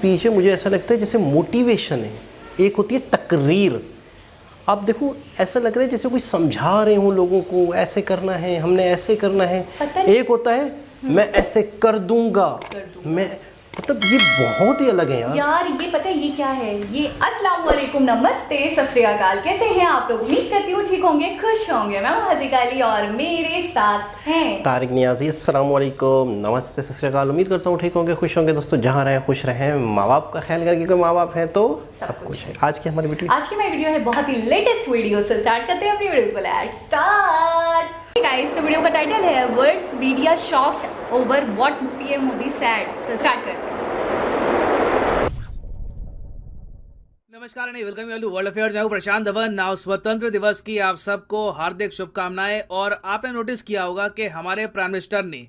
पीछे मुझे ऐसा लगता है जैसे मोटिवेशन है, एक होती है तकरीर। आप देखो ऐसा लग रहा है जैसे कोई समझा रहे हो लोगों को, ऐसे करना है, हमने ऐसे करना है। एक होता है मैं ऐसे कर दूंगा, मैं मतलब ये बहुत ही अलग है यार ये पता है ये क्या है? ये अस्सलाम वालेकुम, नमस्ते, सत श्री अकाल। कैसे हैं आप लोग? उम्मीद करती हूँ ठीक होंगे, खुश होंगे। मैं हूँ हज़ीका अली और मेरे साथ हैं तारिक नियाजी। अस्सलाम वालेकुम, नमस्ते, सत श्री अकाल। उम्मीद करता हूँ ठीक होंगे, खुश होंगे। दोस्तों जहाँ रहें खुश रहें, माँ बाप का ख्याल करके, कोई माँ बाप हैं तो सब कुछ है। आज की हमारी वीडियो, आज की मेरी वीडियो है बहुत ही लेटेस्ट वीडियो से स्टार्ट करते हैं अपनी वीडियो को। Let's start guys. तो वीडियो का टाइटल है words media shocked over what PM Modi said. So start करते हैं। नमस्कार and welcome you to world affairs. मैं हूं प्रशांत धवन। नाउ स्वतंत्र दिवस की आप सबको हार्दिक शुभकामनाएं। और आपने नोटिस किया होगा कि हमारे प्राइम मिनिस्टर ने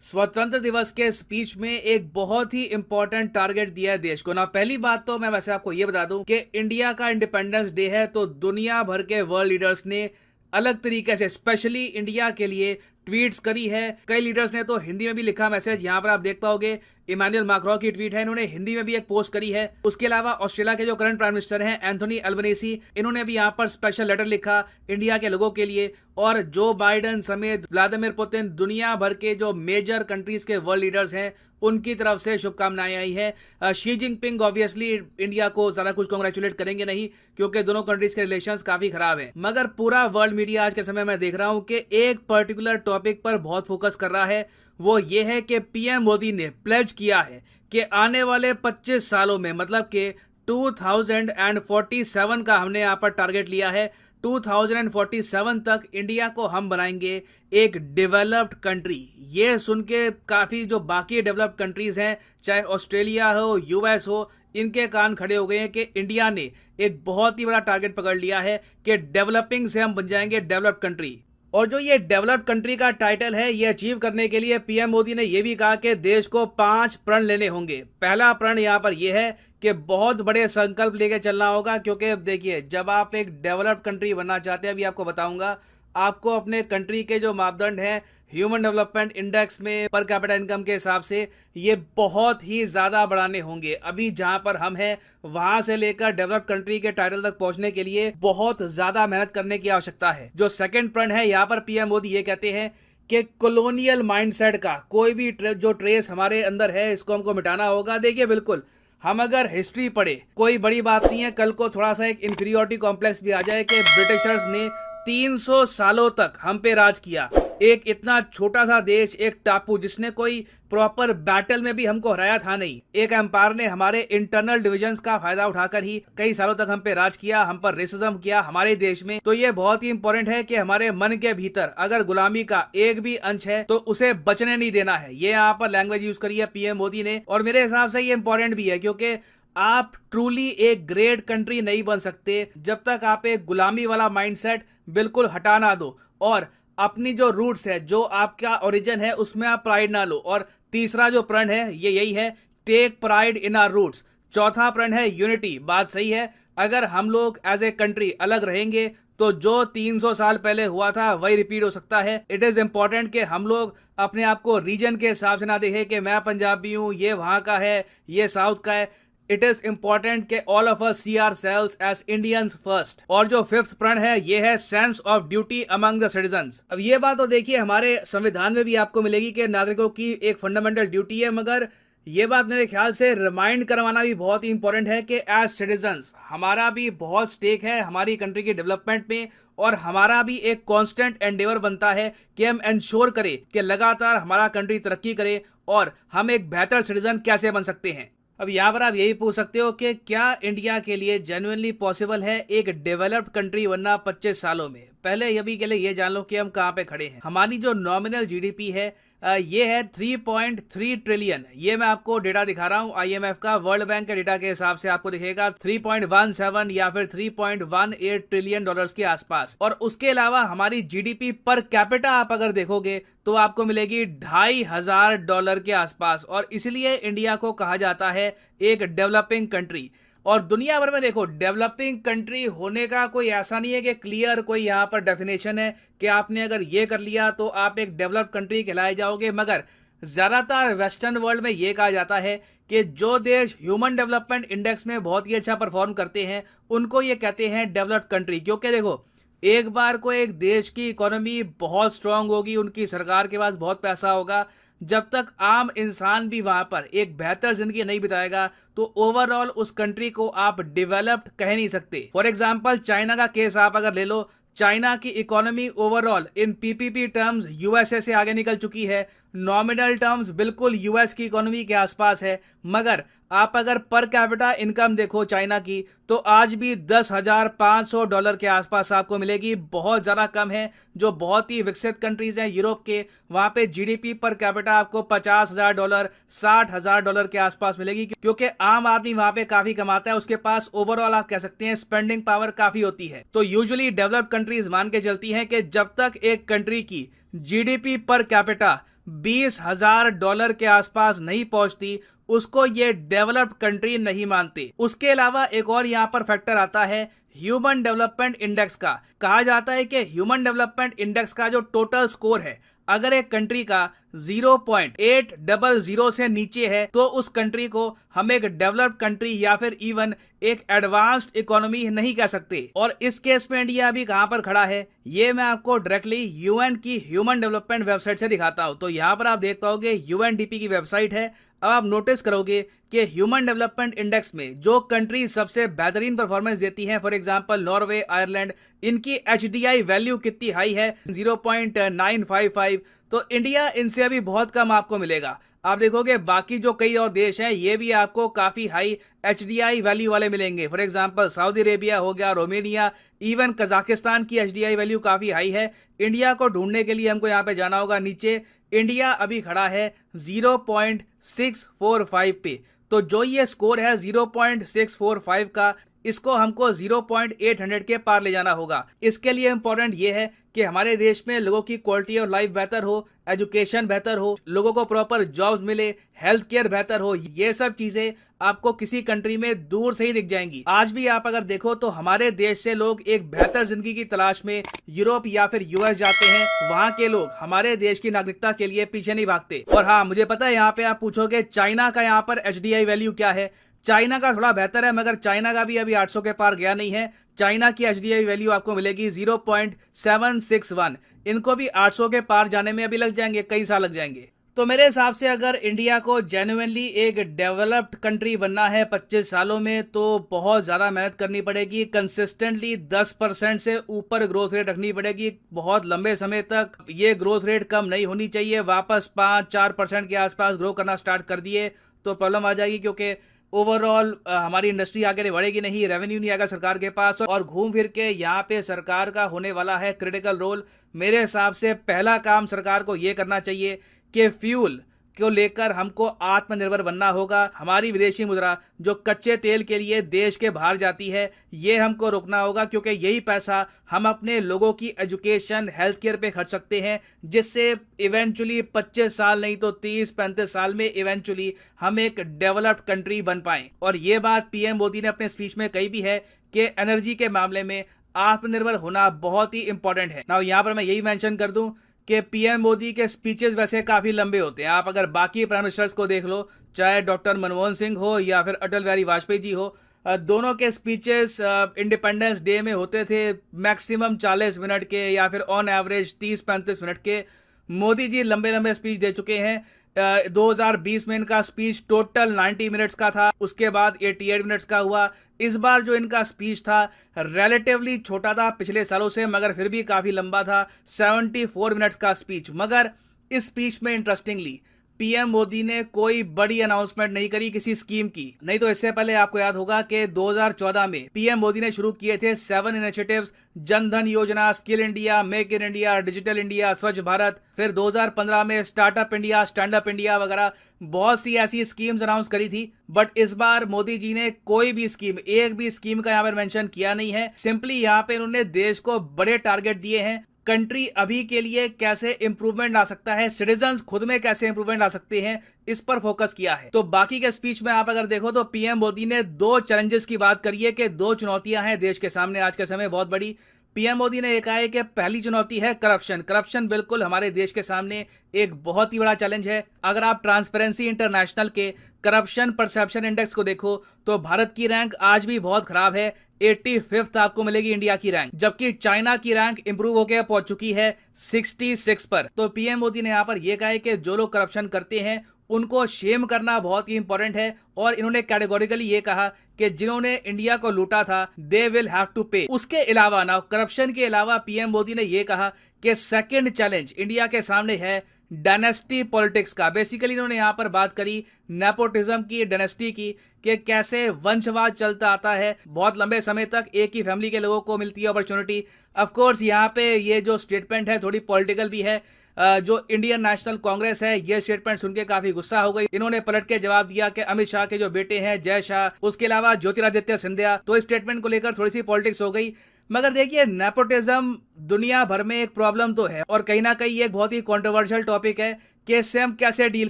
स्वतंत्र दिवस के स्पीच में एक बहुत ही इंपॉर्टेंट टारगेट दिया है देश को। ना पहली बात तो मैं वैसे आपको ये बता दूं कि इंडिया का इंडिपेंडेंस डे है तो दुनिया भर के वर्ल्ड लीडर्स ने अलग तरीके से स्पेशली इंडिया के लिए ट्वीट्स करी है। कई लीडर्स ने तो हिंदी में भी लिखा मैसेज, यहाँ पर आप देख पाओगे इमानुएल मैक्रों की ट्वीट है, इन्होंने हिंदी में भी एक पोस्ट करी है। उसके अलावा ऑस्ट्रेलिया के जो करंट प्राइम मिनिस्टर हैं एंथोनी अल्बनीसी, इन्होंने भी यहाँ पर स्पेशल लेटर लिखा इंडिया के लोगों के लिए। और जो बाइडन समेत व्लादिमीर पुतिन, दुनिया भर के जो मेजर कंट्रीज के वर्ल्ड लीडर्स हैं, उनकी तरफ से शुभकामनाएं आई है। शी जिनपिंग ऑब्वियसली इंडिया को ज्यादा कुछ कांग्रेचुलेट करेंगे नहीं, क्योंकि दोनों कंट्रीज के रिलेशंस काफी खराब हैं। मगर पूरा वर्ल्ड मीडिया आज के समय में देख रहा हूं कि एक पर्टिकुलर टॉपिक पर बहुत फोकस कर रहा है। वो ये है कि पीएम मोदी ने प्लेज किया है कि आने वाले 25 सालों में, मतलब कि 2047 का हमने यहाँ पर टारगेट लिया है, 2047 तक इंडिया को हम बनाएंगे एक डेवलप्ड कंट्री। ये सुन के काफ़ी जो बाकी डेवलप्ड कंट्रीज हैं, चाहे ऑस्ट्रेलिया हो, यूएस हो, इनके कान खड़े हो गए हैं कि इंडिया ने एक बहुत ही बड़ा टारगेट पकड़ लिया है कि डेवलपिंग से हम बन जाएंगे डेवलप्ड कंट्री। और जो ये डेवलप्ड कंट्री का टाइटल है, ये अचीव करने के लिए पीएम मोदी ने ये भी कहा कि देश को 5 प्रण लेने होंगे। पहला प्रण यहाँ पर यह है कि बहुत बड़े संकल्प लेके चलना होगा, क्योंकि अब देखिए जब आप एक डेवलप्ड कंट्री बनना चाहते हैं, अभी आपको बताऊंगा, आपको अपने कंट्री के जो मापदंड हैं ह्यूमन डेवलपमेंट इंडेक्स में पर कैपिटा इनकम के हिसाब से, ये बहुत ही ज़्यादा बढ़ाने होंगे। अभी जहां पर हम हैं वहां से लेकर डेवलप्ड कंट्री के टाइटल तक पहुंचने के लिए बहुत ज़्यादा मेहनत करने की आवश्यकता है। जो सेकंड प्रण है, यहाँ पर पीएम मोदी ये कहते हैं कि कॉलोनियल माइंडसेट का कोई भी जो ट्रेस हमारे अंदर है, इसको हमको मिटाना होगा। देखिए बिल्कुल, हम अगर हिस्ट्री पढ़े कोई बड़ी बात नहीं है, कल को थोड़ा सा एक इंफीरियोरिटी कॉम्प्लेक्स भी आ जाए कि ब्रिटिशर्स ने 300 सालों तक हम पे राज किया। एक इतना छोटा सा देश, एक टापू जिसने कोई प्रॉपर बैटल में भी हमको हराया था नहीं, एक एम्पायर ने हमारे इंटरनल डिविजन्स का फायदा उठाकर ही कई सालों तक हम पे राज किया, हम पर रेसिज्म किया हमारे देश में। तो ये बहुत ही इंपॉर्टेंट है कि हमारे मन के भीतर अगर गुलामी का एक भी अंश है तो उसे बचने नहीं देना है। ये यहाँ पर लैंग्वेज यूज करी है पीएम मोदी ने, और मेरे हिसाब से ये इंपॉर्टेंट भी है, क्योंकि आप ट्रूली एक ग्रेट कंट्री नहीं बन सकते जब तक आप एक गुलामी वाला माइंडसेट बिल्कुल हटा ना दो और अपनी जो रूट्स है, जो आपका ओरिजिन है, उसमें आप प्राइड ना लो। और तीसरा जो प्रण है ये यही है, take pride in our roots. चौथा प्रण है यूनिटी। बात सही है, अगर हम लोग एज ए कंट्री अलग रहेंगे तो जो 300 साल पहले हुआ था वही रिपीट हो सकता है। इट इज इंपॉर्टेंट कि हम लोग अपने आप को रीजन के हिसाब से ना देखें कि मैं पंजाबी हूँ, ये वहाँ का है, ये साउथ का है। इट इज इंपॉर्टेंट कि all of us see ourselves as Indians first. और जो फिफ्थ प्रण है ये है sense of duty among the citizens. अब ये बात तो देखिए हमारे संविधान में भी आपको मिलेगी कि नागरिकों की एक फंडामेंटल ड्यूटी है, मगर ये बात मेरे ख्याल से रिमाइंड करवाना भी बहुत ही इंपॉर्टेंट है कि एज सिटीजन्स हमारा भी बहुत स्टेक है हमारी कंट्री के डेवलपमेंट में, और हमारा भी एक कांस्टेंट एंडेवर बनता है कि हम इंश्योर करें कि लगातार हमारा कंट्री तरक्की करे और हम एक बेहतर सिटीजन कैसे बन सकते हैं। अब यहाँ पर आप यही पूछ सकते हो कि क्या इंडिया के लिए जेन्युइनली पॉसिबल है एक डेवलप्ड कंट्री बनना 25 सालों में। पहले अभी के लिए ये जान लो कि हम कहाँ पे खड़े हैं। हमारी जो नॉमिनल जीडीपी है ये है 3.3 ट्रिलियन। ये मैं आपको डेटा दिखा रहा हूँ आईएमएफ का। वर्ल्ड बैंक के डेटा के हिसाब से आपको दिखेगा 3.17 या फिर 3.18 ट्रिलियन डॉलर्स के आसपास। और उसके अलावा हमारी जीडीपी पर कैपिटा आप अगर देखोगे तो आपको मिलेगी $2,500 के आसपास। और इसलिए इंडिया को कहा जाता है एक डेवलपिंग कंट्री। और दुनिया भर में देखो, डेवलपिंग कंट्री होने का कोई ऐसा नहीं है कि क्लियर कोई यहाँ पर डेफिनेशन है कि आपने अगर ये कर लिया तो आप एक डेवलप्ड कंट्री कहलाए जाओगे। मगर ज़्यादातर वेस्टर्न वर्ल्ड में ये कहा जाता है कि जो देश ह्यूमन डेवलपमेंट इंडेक्स में बहुत ही अच्छा परफॉर्म करते हैं उनको ये कहते हैं डेवलप्ड कंट्री। क्योंकि देखो, एक बार को एक देश की इकोनॉमी बहुत स्ट्रांग होगी, उनकी सरकार के पास बहुत पैसा होगा, जब तक आम इंसान भी वहां पर एक बेहतर जिंदगी नहीं बिताएगा तो ओवरऑल उस कंट्री को आप डेवलप्ड कह नहीं सकते। फॉर एग्जांपल चाइना का केस आप अगर ले लो, चाइना की इकोनॉमी ओवरऑल इन पीपीपी टर्म्स यूएसए से आगे निकल चुकी है, नॉमिनल टर्म्स बिल्कुल यूएस की इकोनॉमी के आसपास है, मगर आप अगर पर कैपिटा इनकम देखो चाइना की तो आज भी $10,500 के आसपास आपको मिलेगी। बहुत ज़्यादा कम है। जो बहुत ही विकसित कंट्रीज हैं यूरोप के, वहाँ पे जीडीपी पर कैपिटा आपको $50,000 $60,000 के आसपास मिलेगी, क्योंकि आम आदमी वहाँ पे काफ़ी कमाता है, उसके पास ओवरऑल आप कह सकते हैं स्पेंडिंग पावर काफ़ी होती है। तो यूजुअली डेवलप्ड कंट्रीज मान के चलती हैं कि जब तक एक कंट्री की जीडीपी पर कैपिटा $20,000 के आसपास नहीं पहुंचती उसको ये डेवलप्ड कंट्री नहीं मानते। उसके अलावा एक और यहाँ पर फैक्टर आता है ह्यूमन डेवलपमेंट इंडेक्स का। कहा जाता है कि ह्यूमन डेवलपमेंट इंडेक्स का जो टोटल स्कोर है, अगर एक कंट्री का 0.800 से नीचे है तो उस कंट्री को हम एक डेवलप्ड कंट्री या फिर इवन एक एडवांस्ड इकोनॉमी नहीं कह सकते। और इस केस में इंडिया अभी कहां पर खड़ा है ये मैं आपको डायरेक्टली यूएन की ह्यूमन डेवलपमेंट वेबसाइट से दिखाता हूं। तो यहां पर आप देख पाओगे यूएनडीपी की वेबसाइट है। अब आप नोटिस करोगे कि ह्यूमन डेवलपमेंट इंडेक्स में जो कंट्री सबसे बेहतरीन परफॉर्मेंस देती हैं, फॉर एग्जांपल नॉर्वे, आयरलैंड, इनकी एचडीआई वैल्यू कितनी हाई है 0.955। तो इंडिया इनसे अभी बहुत कम आपको मिलेगा। आप देखोगे बाकी जो कई और देश हैं ये भी आपको काफी हाई एचडीआई वैल्यू वाले मिलेंगे। फॉर एग्जांपल सऊदी अरेबिया हो गया, रोमेनिया, इवन कजाकिस्तान की एचडीआई वैल्यू काफी हाई है। इंडिया को ढूंढने के लिए हमको यहाँ पे जाना होगा नीचे। इंडिया अभी खड़ा है 0.645 पे। तो जो ये स्कोर है 0.645 का, इसको हमको 0.800 के पार ले जाना होगा। इसके लिए इंपॉर्टेंट ये है कि हमारे देश में लोगों की क्वालिटी ऑफ लाइफ बेहतर हो, एजुकेशन बेहतर हो, लोगों को प्रॉपर जॉब्स मिले, हेल्थ केयर बेहतर हो। ये सब चीजें आपको किसी कंट्री में दूर से ही दिख जाएंगी। आज भी आप अगर देखो तो हमारे देश से लोग एक बेहतर जिंदगी की तलाश में यूरोप या फिर यूएस जाते हैं। वहां के लोग हमारे देश की नागरिकता के लिए पीछे नहीं भागते। और हाँ, मुझे पता है यहाँ पे आप पूछोगे चाइना का यहाँ पर एचडीआई वैल्यू क्या है। चाइना का थोड़ा बेहतर है, मगर चाइना का भी अभी 800 के पार गया नहीं है। चाइना की एचडीआई वैल्यू आपको मिलेगी 0.761। इनको भी 800 के पार जाने में अभी लग जाएंगे, कई साल लग जाएंगे। तो मेरे हिसाब से अगर इंडिया को जेन्युइनली एक डेवलप्ड कंट्री बनना है 25 सालों में, तो बहुत ज़्यादा मेहनत करनी पड़ेगी। कंसिस्टेंटली 10% से ऊपर ग्रोथ रेट रखनी पड़ेगी बहुत लंबे समय तक। ये ग्रोथ रेट कम नहीं होनी चाहिए। वापस 5-4% के आसपास ग्रो करना स्टार्ट कर दिए तो प्रॉब्लम आ जाएगी, क्योंकि ओवरऑल हमारी इंडस्ट्री आगे बढ़ेगी नहीं, रेवेन्यू नहीं आएगा सरकार के पास। और घूम फिर के यहाँ पे सरकार का होने वाला है क्रिटिकल रोल। मेरे हिसाब से पहला काम सरकार को ये करना चाहिए कि फ्यूल को लेकर हमको आत्मनिर्भर बनना होगा। हमारी विदेशी मुद्रा जो कच्चे तेल के लिए देश के बाहर जाती है, ये हमको रोकना होगा, क्योंकि यही पैसा हम अपने लोगों की एजुकेशन, हेल्थ केयर पे खर्च सकते हैं, जिससे इवेंचुअली 25 साल नहीं तो 30-35 साल में इवेंचुअली हम एक डेवलप्ड कंट्री बन पाएं। और ये बात पीएम मोदी ने अपने स्पीच में कही भी है कि एनर्जी के मामले में आत्मनिर्भर होना बहुत ही इंपॉर्टेंट है ना। यहाँ पर मैं यही मेंशन कर दूं कि पीएम मोदी के स्पीचेस वैसे काफ़ी लंबे होते हैं। आप अगर बाकी प्राइम मिनिस्टर्स को देख लो, चाहे डॉक्टर मनमोहन सिंह हो या फिर अटल बिहारी वाजपेयी जी हो, दोनों के स्पीचेस इंडिपेंडेंस डे में होते थे मैक्सिमम 40 मिनट के या फिर ऑन एवरेज 30-35 मिनट के। मोदी जी लंबे लंबे स्पीच दे चुके हैं। 2020 में इनका स्पीच टोटल 90 मिनट्स का था, उसके बाद 88 मिनट्स का हुआ। इस बार जो इनका स्पीच था रिलेटिवली छोटा था पिछले सालों से, मगर फिर भी काफ़ी लंबा था, 74 मिनट्स का स्पीच। मगर इस स्पीच में इंटरेस्टिंगली पीएम मोदी ने कोई बड़ी अनाउंसमेंट नहीं करी किसी स्कीम की। नहीं तो इससे पहले आपको याद होगा कि 2014 में पीएम मोदी ने शुरू किए थे 7 इनिशिएटिव्स, जन धन योजना, skill India, make in India, digital India, स्वच्छ भारत। फिर 2015 में startup India, stand up India वगैरह बहुत सी ऐसी स्कीम्स अनाउंस करी थी। बट इस बार मोदी जी ने कोई भी स्कीम, एक भी स्कीम का यहाँ पर मेंशन किया नहीं है। सिंपली यहाँ पे इन्होंने देश को बड़े टारगेट दिए हैं। कंट्री अभी के लिए कैसे इंप्रूवमेंट ला सकता है, सिटीजन्स खुद में कैसे इंप्रूवमेंट ला सकते हैं, इस पर फोकस किया है। तो बाकी के स्पीच में आप अगर देखो तो पीएम मोदी ने 2 चैलेंजेस की बात करी है कि 2 चुनौतियां हैं देश के सामने आज के समय बहुत बड़ी। पीएम मोदी ने कहा है कि पहली चुनौती है करप्शन। करप्शन बिल्कुल हमारे देश के सामने एक बहुत ही बड़ा चैलेंज है। अगर आप ट्रांसपेरेंसी इंटरनेशनल के करप्शन परसेप्शन इंडेक्स को देखो तो भारत की रैंक आज भी बहुत खराब है। 85th आपको मिलेगी इंडिया की रैंक, जबकि चाइना की रैंक इंप्रूव होकर पहुंच चुकी है 66 पर। तो पीएम मोदी ने यहां पर यह कहा है कि जो लोग करप्शन करते हैं उनको शेम करना बहुत ही इंपॉर्टेंट है, और इन्होंने कैटेगोरिकली ये कहा कि जिन्होंने इंडिया को लूटा था दे विल हैव टू पे। उसके अलावा ना करप्शन के अलावा पीएम मोदी ने ये कहा कि सेकंड चैलेंज इंडिया के सामने है डायनेस्टी पॉलिटिक्स का। बेसिकली इन्होंने यहां पर बात करी नेपोटिज्म की, डायनेस्टी की, कि कैसे वंशवाद चलता आता है, बहुत लंबे समय तक एक ही फैमिली के लोगों को मिलती है अपॉर्चुनिटी। ऑफ कोर्स यहाँ पे ये जो स्टेटमेंट है थोड़ी पॉलिटिकल भी है। जो इंडियन नेशनल कांग्रेस है ये स्टेटमेंट सुन के काफी गुस्सा हो गई। इन्होंने पलट के जवाब दिया कि अमित शाह के जो बेटे हैं जय शाह, उसके अलावा ज्योतिरादित्य सिंधिया, तो इस स्टेटमेंट को लेकर थोड़ी सी पॉलिटिक्स हो गई। मगर देखिए नेपोटिज्म दुनिया भर में एक प्रॉब्लम तो है, और कहीं ना कहीं एक बहुत ही कंट्रोवर्शियल टॉपिक है कि इससे हम कैसे डील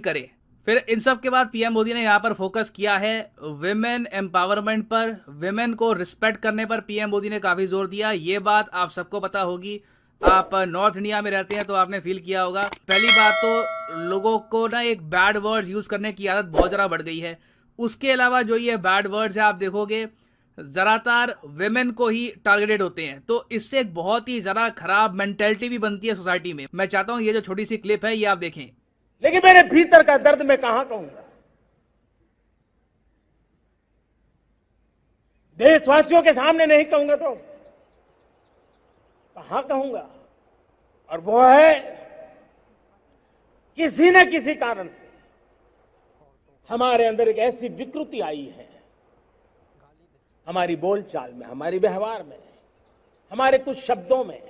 करें। फिर इन सब के बाद पीएम मोदी ने यहाँ पर फोकस किया है विमेन एम्पावरमेंट पर, विमेन को रिस्पेक्ट करने पर पीएम मोदी ने काफी जोर दिया। ये बात आप सबको पता होगी, आप नॉर्थ इंडिया में रहते हैं तो आपने फील किया होगा। पहली बात तो लोगों को ना एक बैड वर्ड्स यूज करने की आदत बहुत ज़्यादा बढ़ गई है। उसके अलावा जो ये बैड वर्ड्स है आप देखोगे ज़्यादातर विमेन को ही टारगेटेड होते हैं, तो इससे एक बहुत ही ज़्यादा खराब मेंटेलिटी भी बनती है सोसाइटी में। मैं चाहता हूं ये जो छोटी सी क्लिप है ये आप देखें। लेकिन मेरे भीतर का दर्द मैं कहां कहूंगा, देशवासियों के सामने नहीं कहूंगा तो कहां कहूंगा। और वो है किसी न किसी कारण से हमारे अंदर एक ऐसी विकृति आई है, हमारी बोलचाल में, हमारे व्यवहार में, हमारे कुछ शब्दों में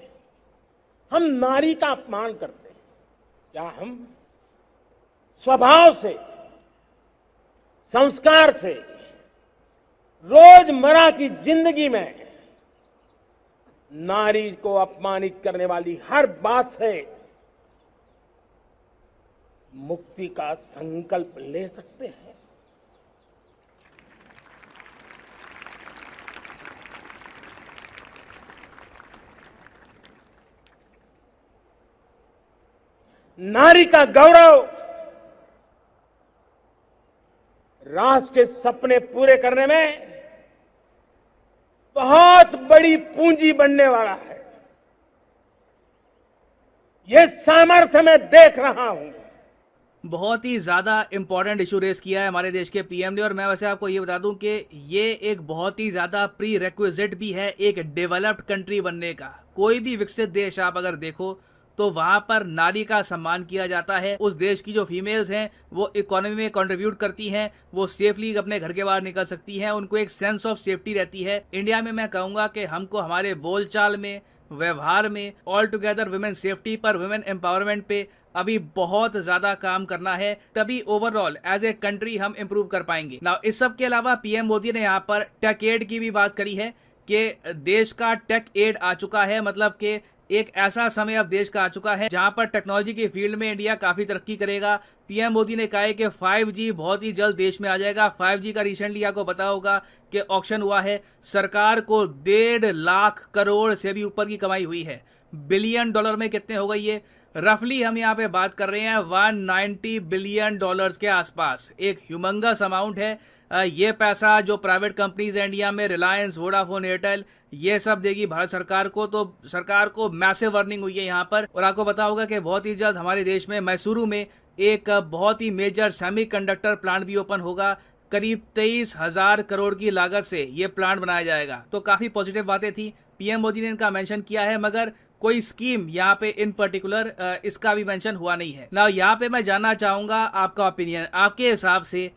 हम नारी का अपमान करते हैं। क्या हम स्वभाव से, संस्कार से, रोजमर्रा की जिंदगी में नारी को अपमानित करने वाली हर बात से मुक्ति का संकल्प ले सकते हैं? नारी का गौरव राष्ट्र के सपने पूरे करने में बहुत बड़ी पूंजी बनने वाला है। यह सामर्थ्य मैं देख रहा हूं। बहुत ही ज़्यादा इंपॉर्टेंट इशू रेस किया है हमारे देश के पीएम ने, और मैं वैसे आपको ये बता दूं कि ये एक बहुत ही ज़्यादा प्री रिक्विजिट भी है एक डेवलप्ड कंट्री बनने का। कोई भी विकसित देश आप अगर देखो तो वहां पर नारी का सम्मान किया जाता है। उस देश की जो फीमेल्स हैं वो इकोनॉमी में कंट्रीब्यूट करती हैं, वो सेफली अपने घर के बाहर निकल सकती हैं, उनको एक सेंस ऑफ सेफ्टी रहती है। इंडिया में मैं कहूँगा कि हमको हमारे बोलचाल में, व्यवहार में, ऑल टुगेदर वुमेन सेफ्टी पर, वुमेन एम्पावरमेंट पे अभी बहुत ज्यादा काम करना है, तभी ओवरऑल एज ए कंट्री हम इम्प्रूव कर पाएंगे। नाउ इस सब के अलावा पीएम मोदी ने यहाँ पर टेक एड की भी बात करी है कि देश का टेक एड आ चुका है, मतलब कि एक ऐसा समय अब देश का आ चुका है जहां पर टेक्नोलॉजी की फील्ड में इंडिया काफी तरक्की करेगा। पीएम मोदी ने कहा है कि 5G बहुत ही जल्द देश में आ जाएगा। 5G का रिसेंटली आपको पता होगा कि ऑक्शन हुआ है, सरकार को 1.5 लाख करोड़ से भी ऊपर की कमाई हुई है। बिलियन डॉलर में कितने हो गई ये? रफली हम यहाँ पे बात कर रहे हैं 190 बिलियन डॉलर्स के आसपास, एक ह्यूमंगस अमाउंट है। ये पैसा जो प्राइवेट कंपनीज है इंडिया में, रिलायंस, वोडाफोन, एयरटेल, ये सब देगी भारत सरकार को, तो सरकार को मैसिव अर्निंग हुई है यहाँ पर। और आपको पता होगा कि बहुत ही जल्द हमारे देश में मैसूरू में एक बहुत ही मेजर सेमीकंडक्टर प्लांट भी ओपन होगा। करीब 23,000 करोड़ की लागत से ये प्लांट बनाया जाएगा। तो काफी पॉजिटिव बातें थी, पीएम मोदी ने इनका मेंशन किया है, मगर कोई स्कीम यहाँ पे इन पर्टिकुलर इसका भी मेंशन हुआ नहीं है ना। यहाँ पे मैं जानना चाहूंगा आपका ओपिनियन, आपके हिसाब से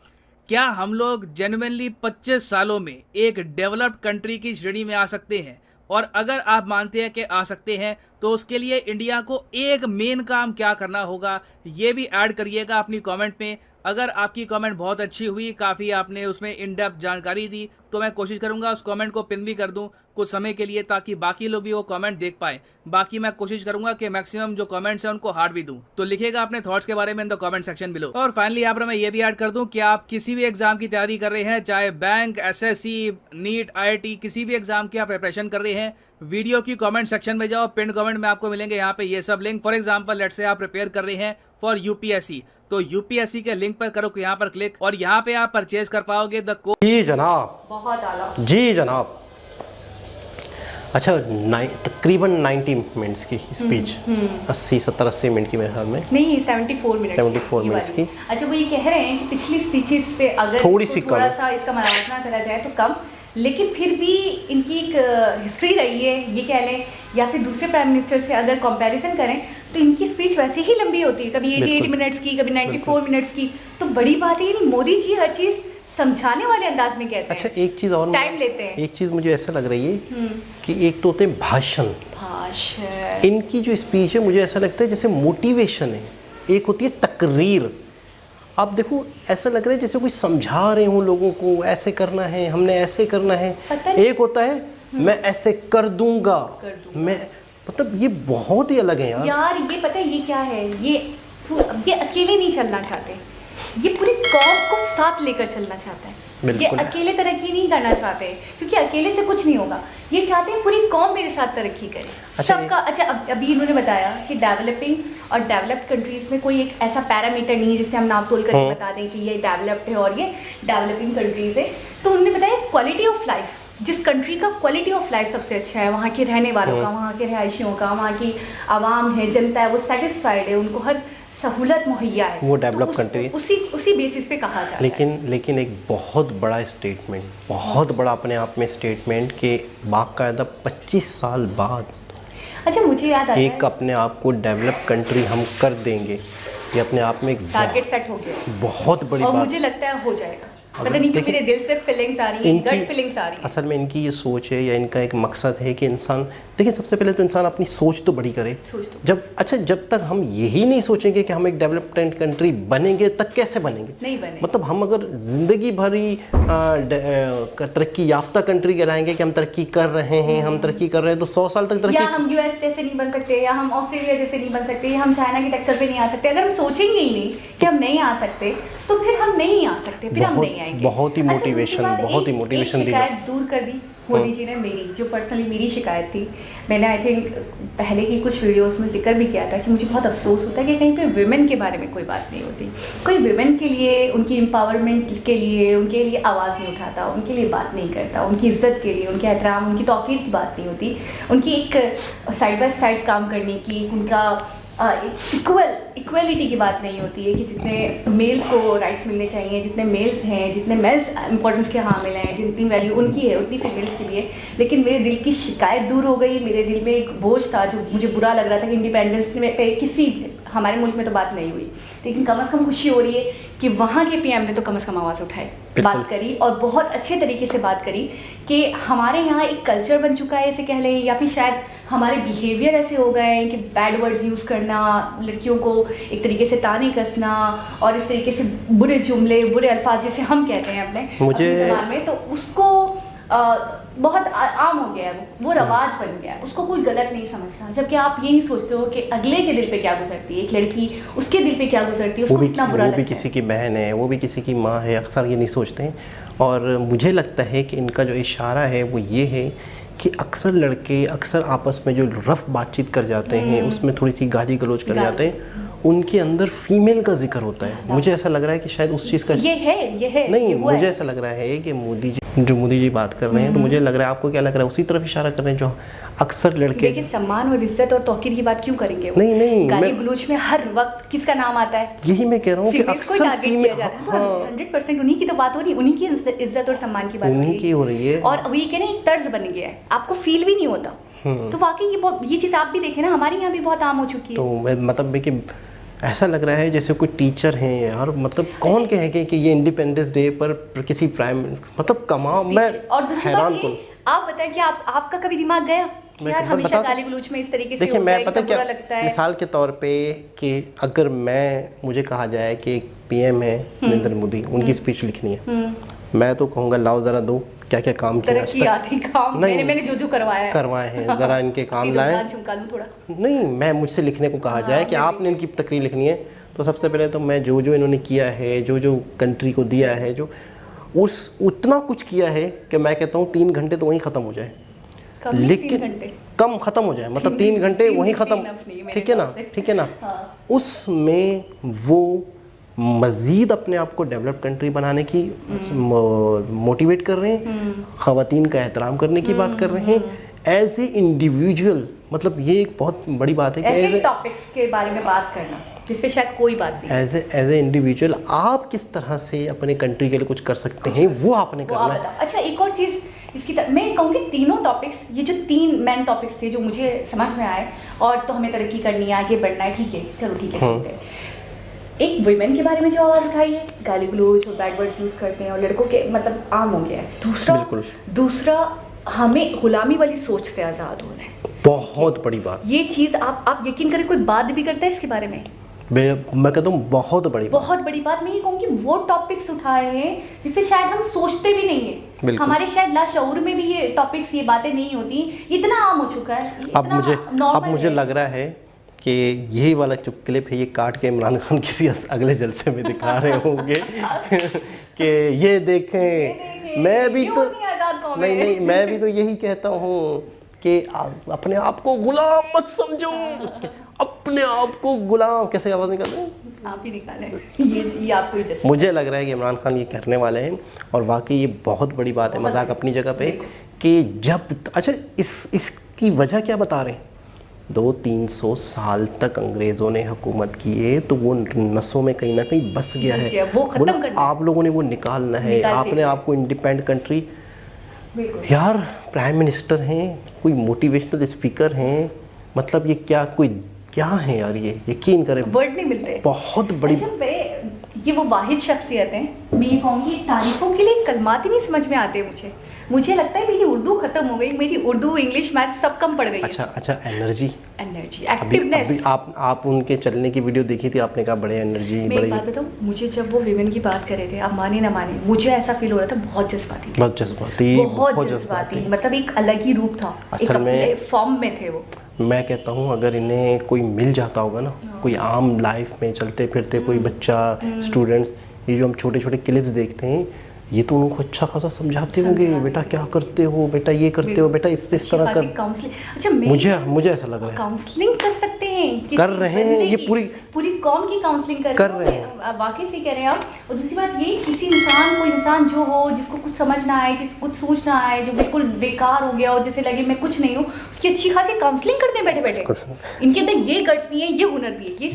क्या हम लोग जेन्युइनली 25 सालों में एक डेवलप्ड कंट्री की श्रेणी में आ सकते हैं? और अगर आप मानते हैं कि आ सकते हैं तो उसके लिए इंडिया को एक मेन काम क्या करना होगा, ये भी ऐड करिएगा अपनी कमेंट में। अगर आपकी कमेंट बहुत अच्छी हुई, काफ़ी आपने उसमें इन डेप्थ जानकारी दी, तो मैं कोशिश करूंगा उस कमेंट को पिन भी कर दूं कुछ समय के लिए, ताकि बाकी लोग भी वो कमेंट देख पाए। बाकी मैं कोशिश करूंगा कि मैक्सिमम जो कमेंट्स हैं उनको हार्ट भी दूं। तो लिखिएगा अपने थॉट्स के बारे में in the comment section below. और फाइनली यहाँ पर मैं ये भी ऐड कर दूं कि आप किसी भी एग्जाम की तैयारी कर रहे हैं, चाहे बैंक, SSC, नीट, IIT, किसी भी एग्जाम की आप प्रिपरेशन कर रहे हैं, वीडियो की कमेंट सेक्शन में जाओ, पिन कमेंट में आपको मिलेंगे यहाँ पे ये सब link. For example let's say आप प्रिपेयर कर रहे हैं फॉर यूपीएससी, तो यूपीएससी के लिंक पर करो, यहाँ पर क्लिक, और यहाँ पे आप परचेज कर पाओगे द कोर्स। जी जनाब, बहुत आला। जी जनाब। अच्छा, तकरीबन 90 मिनट्स की स्पीच, 80 मिनट की मेरे ख्याल में, नहीं 74 मिनट 74 मिनट्स की। अच्छा, वो ये कह रहे हैं कि पिछली स्पीचेस से अगर थोड़ी सी थोड़ा कम, सा इसका मुआवजा करा जाए तो कम, लेकिन फिर भी इनकी एक हिस्ट्री रही है, ये कह लें, या फिर दूसरे प्राइम मिनिस्टर से अगर कंपैरिजन करें तो इनकी स्पीच वैसे ही लंबी होती है, कभी 88 मिनट्स की, कभी 94 मिनट्स की। तो बड़ी बात है कि मोदी जी हर चीज़ समझाने वाले अंदाज में कहते हैं। अच्छा, एक चीज़ और टाइम लेते हैं। एक चीज़ मुझे ऐसा लग रही है कि एक तो होते हैं भाषण, इनकी जो स्पीच है मुझे ऐसा लगता है जैसे मोटिवेशन है, एक होती है तकरीर। आप देखो, ऐसा लग रहा है जैसे कोई समझा रहे हो लोगों को, ऐसे करना है, हमने ऐसे करना है। एक होता है मैं ऐसे कर दूंगा, मैं, मतलब ये बहुत ही अलग है यार। ये पता है ये क्या है, ये अकेले नहीं चलना चाहते, ये पूरी कौम को साथ लेकर चलना चाहता है। ये अकेले तरक्की नहीं करना चाहते, क्योंकि अकेले से कुछ नहीं होगा। ये चाहते हैं पूरी कौम मेरे साथ तरक्की करे, सबका। अच्छा, अभी इन्होंने बताया कि डेवलपिंग और डेवलप्ड कंट्रीज में कोई एक ऐसा पैरामीटर नहीं है जिससे हम नाप तोल करके बता दें कि ये डेवलप्ड है और ये डेवलपिंग कंट्रीज है। तो उन्होंने बताया क्वालिटी ऑफ लाइफ, जिस कंट्री का क्वालिटी ऑफ लाइफ सबसे अच्छा है, वहाँ के रहने वालों का, वहाँ के रहायशियों का, वहाँ की आवाम है, जनता है, वो सेटिस्फाइड है, उनको हर सहूलत मुहैया है, वो डेवलप कंट्री, उसी बेसिस पे कहा जाता है। लेकिन एक बहुत बड़ा स्टेटमेंट, बहुत बड़ा अपने आप में स्टेटमेंट के बाकायदा 25 साल बाद, अच्छा मुझे याद आता है, एक अपने आप को डेवलप कंट्री हम कर देंगे, ये अपने आप में एक टारगेट सेट हो गया, बहुत बड़ी बात। मुझे लगता है हो जाएगा, पता नहीं क्यों मेरे दिल से फीलिंग्स आ रही हैं, गट फीलिंग्स आ रही हैं। असल में इनकी ये सोच है या इनका एक मकसद है कि इंसान, देखिए सबसे पहले तो इंसान अपनी सोच तो बड़ी करे। जब तक हम यही नहीं सोचेंगे कि हम एक डेवलप्ड कंट्री बनेंगे, तक कैसे बनेंगे? नहीं बने। मतलब हम अगर जिंदगी भर ही तरक्की याफ्ता कहलाएंगे कि हम तरक्की कर रहे हैं, हम तरक्की कर रहे हैं, तो 100 साल तक तरक्की, या हम यूएस जैसे नहीं बन सकते, या हम ऑस्ट्रेलिया जैसे नहीं बन सकते, या हम चाइना के टेक्सचर पे नहीं आ सकते। अगर हम सोचेंगे ही नहीं कि हम नहीं आ सकते, तो फिर हम नहीं आ सकते, फिर हम नहीं आएंगे। बहुत ही मोटिवेशन दी, शिकायत दूर कर दी मोदी जी ने मेरी, जो पर्सनली मेरी शिकायत थी। मैंने आई थिंक पहले की कुछ वीडियोस में जिक्र भी किया था कि मुझे बहुत अफसोस होता है कि कहीं पे विमेन के बारे में कोई बात नहीं होती, कोई विमेन के लिए, उनकी एम्पावरमेंट के लिए, उनके लिए आवाज़ नहीं उठाता, उनके लिए बात नहीं करता, उनकी इज्जत के लिए, उनके एहतराम, उनकी तौकीर की बात नहीं होती, उनकी एक साइड बाय साइड काम करने की, उनका इक्वलिटी की बात नहीं होती है कि जितने मेल्स को राइट्स मिलने चाहिए, जितने मेल्स हैं, जितने मेल्स इंपॉर्टेंस के हामिल हैं, जितनी वैल्यू उनकी है उतनी फीमेल्स की भी है। लेकिन मेरे दिल की शिकायत दूर हो गई, मेरे दिल में एक बोझ था जो मुझे बुरा लग रहा था कि इंडिपेंडेंस में पे किसी हमारे मुल्क में तो बात नहीं हुई, लेकिन कम से कम खुशी हो रही है कि वहाँ के पीएम ने तो कम से कम आवाज़ उठाई, बात करी, और बहुत अच्छे तरीके से बात करी कि हमारे यहाँ एक कल्चर बन चुका है, ऐसे कह लें, या फिर शायद हमारे बिहेवियर ऐसे हो गए हैं कि बैड वर्ड्स यूज़ करना, लड़कियों को एक तरीके से ताने कसना, और इस तरीके से बुरे जुमले, बुरे अल्फाज जैसे हम कहते हैं अपने ज़बान में, तो उसको बहुत आम हो गया है, वो रवाज बन गया है, उसको कोई गलत नहीं समझता। जबकि आप ये नहीं सोचते हो कि अगले के दिल पे क्या गुजरती है, एक लड़की उसके दिल पे क्या गुजरती है, उसको इतना बुरा लगता है। वो भी किसी की बहन है, वो भी किसी की माँ है, अक्सर ये नहीं सोचते हैं। और मुझे लगता है कि इनका जो इशारा है वो ये है कि अक्सर लड़के अक्सर आपस में जो रफ बातचीत कर जाते हैं, उसमें थोड़ी सी गाली गलौज कर जाते हैं, उनके अंदर फीमेल का जिक्र होता है। मुझे ऐसा लग रहा है कि शायद उस चीज़ का ये है नहीं, मुझे ऐसा लग रहा है कि मोदी जी बात कर रहे हैं, तो मुझे लग रहा है, आपको क्या लग रहा है, उसी तरफ इशारा कर रहे हैं जो अक्सर लड़के। लेकिन सम्मान और इज्जत और तौकीर की बात क्यों करेंगे? नहीं, गाली गलौज में हर वक्त किसका नाम आता है? यही मैं कह रहा हूँ कि अक्सर 100% उन्हीं की तो बात हो रही है, उन्हीं की इज्जत और सम्मान की बात उन्हीं की हो रही है, और वही कह रहे हैं एक तर्ज बन गया है, आपको फील भी नहीं होता। तो वाकई ये चीज़ आप भी देखें ना, हमारे यहाँ भी बहुत आम हो चुकी है। तो मतलब कि ऐसा लग रहा है जैसे कोई टीचर हैं यार, मतलब कौन कहेंगे कि ये इंडिपेंडेंस डे पर किसी प्राइम, मतलब कमाओ, मैं हैरान हूँ। आप बताएं कि आपका कभी दिमाग गया कि यार हमेशा गाली गलौज में इस तरीके से देखिए, मैं पता क्या लगता है? मिसाल के तौर पे कि अगर मुझे कहा जाए कि एक पीएम है नरेंद्र मोदी, उनकी स्पीच लिखनी है, मैं तो कहूँगा लाओ जरा दो क्या क्या काम किया, मैंने जो करवाए हैं जरा इनके काम लाए। नहीं, मैं मुझसे लिखने को कहा जाए कि आपने इनकी तकरीर लिखनी है, तो सबसे पहले तो मैं जो इन्होंने किया है, जो कंट्री को दिया है, जो उतना कुछ किया है कि मैं कहता हूँ 3 घंटे तो वहीं ख़त्म हो जाए। कम ही 3 लेकिन घंटे। कम ख़त्म हो जाए, मतलब 3 घंटे वहीं ख़त्म, ठीक है ना, ठीक है ना। उसमें वो मज़ीद अपने आप को डेवलप्ड कंट्री बनाने की मोटिवेट कर रहे हैं, ख़वातीन का एहतराम करने की बात कर रहे हैं एज ए इंडिविजुअल। मतलब ये एक बहुत बड़ी बात है कि ऐसे टॉपिक्स के बारे में बात करना जिससे शायद कोई बात नहीं, एज ए इंडिविजुअल आप किस तरह से अपने कंट्री के लिए कुछ कर सकते हैं, वो आपने करना है। अच्छा, एक और चीज़ इसकी मैं कहूँगी, तीनों टॉपिक्स, ये जो 3 मेन टॉपिक्स थे जो मुझे समझ में आए, और तो हमें तरक्की करनी है, आगे बढ़ना है, ठीक है, चलो ठीक है, सुनते हैं। एक वुमेन के बारे में जो आवाज़ उठाई है, गाली गलौज और बैड वर्ड्स यूज़ करते हैं और लड़कों के मतलब आम हो गया है। दूसरा हमें गुलामी वाली सोच से आज़ाद होना है, बहुत बड़ी बात। ये चीज़ आप यकीन करें, कोई बात भी करता है इसके बारे में, मैं कहता हूँ बहुत बड़ी बात। मैं ये कहूँगी वो टॉपिक्स उठाए हैं जिससे शायद हम सोचते भी नहीं है, हमारे शायद लाशऊर में भी ये टॉपिक्स, ये बातें नहीं होती, इतना आम हो चुका है। अब मुझे लग रहा है कि यही वाला जो क्लिप है ये काट के इमरान खान किसी अगले जलसे में दिखा रहे होंगे कि ये देखें मैं भी तो नहीं मैं भी तो यही कहता हूँ कि अपने आप को गुलाम मत समझो, अपने आप को गुलाम, कैसे आवाज़ निकाल रहे हैं आप ही निकालें, ये आपको ही। मुझे लग रहा है कि इमरान खान ये करने वाले हैं और वाकई ये बहुत बड़ी बात है, मजाक अपनी जगह पे कि जब अच्छा इसकी वजह क्या बता रहे हैं, 200-300 साल तक अंग्रेज़ों ने हुकूमत की है तो वो नसों में कहीं ना कहीं बस गया है, वो आप लोगों ने वो निकालना है, आपने आपको इंडिपेंडेंट कंट्री। यार प्राइम मिनिस्टर हैं, कोई मोटिवेशनल स्पीकर हैं, मतलब ये क्या है यार, ये यकीन करें वर्ड नहीं मिलते, बहुत बड़ी। ये वो वाहिद शख्सियत है, मैं ये कहूँगी तारीफों के लिए कलमात ही नहीं समझ में आते मुझे लगता है मेरी उर्दू खत्म हो गई, मेरी उर्दू इंग्लिश मैथ सब कम पड़ गई। अच्छा एनर्जी एक्टिवनेस। अभी आप उनके चलने की वीडियो देखी थी, आपने कहा बड़े एनर्जी। मैं एक बात बताऊँ, मुझे जब वो विमेन की बात कर रहे थे, आप माने ना माने, मुझे ऐसा फील हो रहा था बहुत जज्बाती, मतलब एक अलग ही रूप था, असल में फॉर्म में थे वो। मैं कहता हूँ अगर इन्हें कोई मिल जाता होगा ना, कोई आम लाइफ में चलते फिरते कोई बच्चा, स्टूडेंट्स, ये जो हम छोटे छोटे क्लिप्स देखते हैं, ये तो उनको अच्छा खासा समझाते होंगे, बेटा क्या करते हो, बेटा ये करते हो, बेटा इस तरह कर। काउंसलिंग, अच्छा मुझे ऐसा लग रहा है काउंसलिंग कर सकते हैं, कर रहे हैं, ये पूरी कौम की काउंसलिंग कर रहे हैं, वाकई से कह रहे हैं आप। और दूसरी बात ये, कोई इंसान जो हो जिसको कुछ समझ ना आए, कि कुछ सोच ना आए, जो बिल्कुल बेकार हो गया हो, जैसे लगे मैं कुछ नहीं हूँ, उसकी अच्छी खासी काउंसलिंग करते हैं बैठे बैठे। इनके अंदर ये गट्स भी है, ये हुनर भी है,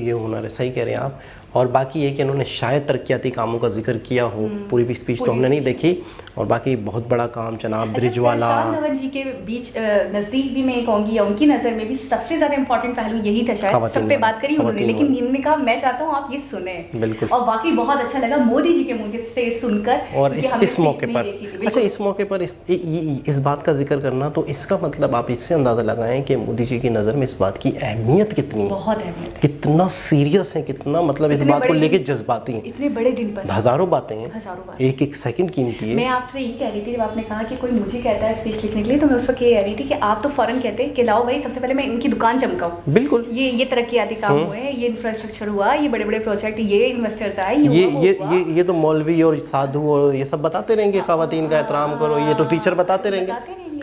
ये हुनर है, सही कह रहे हैं आप। और बाकी ये कि इन्होंने शायद तरक्याती कामों का जिक्र किया हो, पूरी भी स्पीच तो हमने नहीं देखी, और बाकी बहुत बड़ा काम जनाब ब्रिजवाला धवन जी के बीच नज़दीक भी मैं कहूँगी, या उनकी नज़र में भी सबसे ज़्यादा इंपॉर्टेंट पहलू यही था, शायद सब पे बात करी उन्होंने, लेकिन इन्होंने कहा मैं चाहता हूँ आप ये सुने, बिल्कुल। और वाकई बहुत अच्छा लगा मोदी जी के मुंह से सुनकर। और इस मौके पर अच्छा, इस मौके पर इस बात का जिक्र करना, तो इसका मतलब आप इससे अंदाज़ा लगाएं कि मोदी जी की नज़र में इस बात की अहमियत कितनी, बहुत अहमियत, कितना सीरियस है, कितना मतलब इस बात को लेके जज्बाती हैं, इतने बड़े दिन पर हज़ारों बातें हैं, एक सेकंड कीमती है। मैं आपसे यही कह रही थी, जब आपने कहा कि कोई मुझे कहता है स्पीच लिखने के लिए, तो मैं उस वक्त ये कह रही थी कि आप तो फौरन कहते कि लाओ भाई सबसे पहले मैं इनकी दुकान चमकाऊं, बिल्कुल, ये तरक्याती काम हुए, ये इंफ्रास्ट्रक्चर हुआ, ये बड़े बड़े प्रोजेक्ट, ये इन्वेस्टर्स आए, ये तो मौलवी और साधु और ये सब बताते रहेंगे, ख़वातीन का एहतराम करो, ये तो टीचर बताते रहेंगे,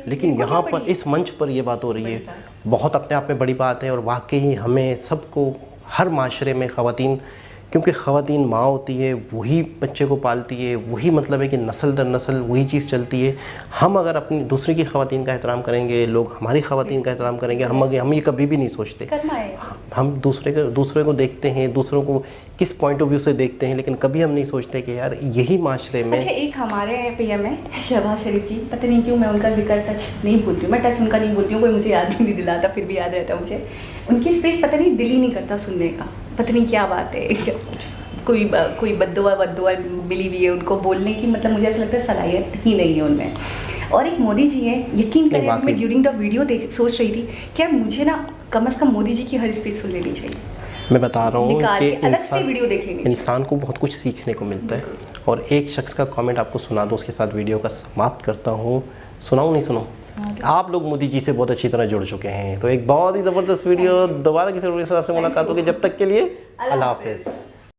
लेकिन यहाँ पर इस मंच पर ये बात हो रही है, बहुत अपने आप में बड़ी बात है। और वाकई हमें सबको, हर माशरे में ख़वातीन, क्योंकि ख़वातीन माँ होती है, वही बच्चे को पालती है, वही मतलब है कि नस्ल दर नस्ल वही चीज़ चलती है। हम अगर अपनी दूसरे की ख़वातीन का एहतराम करेंगे, लोग हमारी ख़वातीन का एहतराम करेंगे, हम ये कभी भी नहीं सोचते, हम दूसरे को देखते हैं, दूसरों को किस पॉइंट ऑफ व्यू से देखते हैं, लेकिन कभी हम नहीं सोचते कि यार यही माशरे में। अच्छा, एक हमारे पीएम है शहबाज शरीफ जी, पता नहीं क्यों मैं उनका जिक्र टच नहीं भूलती हूँ, मैं टच उनका नहीं भूलती हूँ, कोई मुझे याद नहीं दिलाता, फिर भी याद रहता है मुझे उनकी स्पीच, पता नहीं दिल ही नहीं करता सुनने का, पता नहीं क्या बात है, कोई बद्दुआ मिली हुई है उनको बोलने की, मतलब मुझे ऐसा लगता है सलाहियत ही नहीं है उनमें। और एक मोदी जी है, यकीन करें मैं ड्यूरिंग द वीडियो सोच रही थी कि यार मुझे ना कम से कम मोदी जी की हर स्पीच सुन लेनी चाहिए। मैं बता रहा हूँ कि इंसान को बहुत कुछ सीखने को मिलता है। और एक शख्स का कमेंट आपको सुना दूँ, उसके साथ वीडियो का समाप्त करता हूँ। सुनाऊँ नहीं सुनो? आप लोग मोदी जी से बहुत अच्छी तरह जुड़ चुके हैं, तो एक बहुत ही ज़बरदस्त वीडियो दोबारा किसी और के साथ मुलाकात होगी। जब तक के लिए अल्लाह हाफ़िज़।